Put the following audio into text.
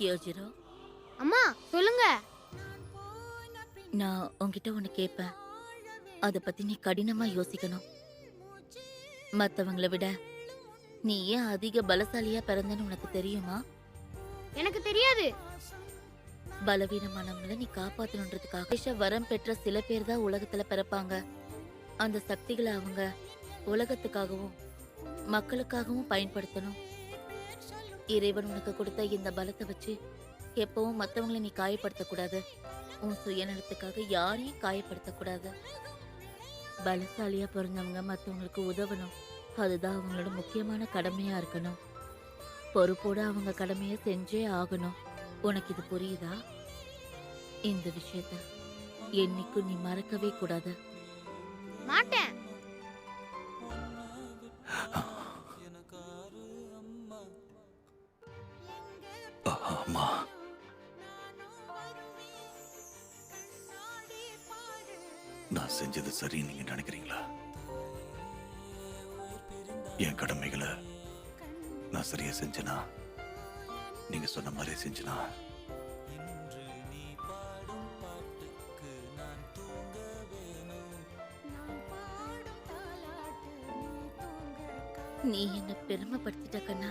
யோஜிரோ, அம்மா சொல்லுங்க. நான் உன்கிட்ட ஒண்ணு கேட்பேன். அத பத்தி நீ கடினமா யோசிக்கணும். மத்தவங்கள விட நீ ஏன் அதிக பலசாலியா பிறந்தன்னு உனக்கு தெரியுமா? எனக்கு தெரியாது. பலவீனமானவங்கள நீ காப்பாத்தணுன்றதுக்காக வரம் பெற்ற சில பேர் தான் உலகத்துல பிறப்பாங்க. அந்த சக்திகளை அவங்க உலகத்துக்காகவும் மக்களுக்காகவும் பயன்படுத்தணும். இறைவன் உனக்கு கொடுத்த இந்த பலத்தை வச்சு எப்பவும் மத்தவங்களை நீ காயப்படுத்தக்கூடாது. உன் சுயநலத்துக்காக யாரையும் காயப்படுத்தக்கூடாது. பலசாலியா பிறந்தவங்க மத்தவங்களுக்கு உதவணும். அதுதான் அவங்களோட முக்கியமான கடமையா இருக்கணும். பொறுப்போட அவங்க கடமையை செஞ்சே ஆகணும். உனக்கு இது புரியுதா? இந்த விஷயத்த என்னைக்கும் நீ மறக்கவே கூடாது. மாட்டேன். அம்மா, நான் செஞ்சது சரி நீங்க நினைக்கிறீங்களா? என் கடமைகளை நான் சரியா செஞ்சனா, நீங்க சொன்ன மாதிரி செஞ்சனா, நீ என்ன பெருமைப்படுத்திட்ட கண்ணா.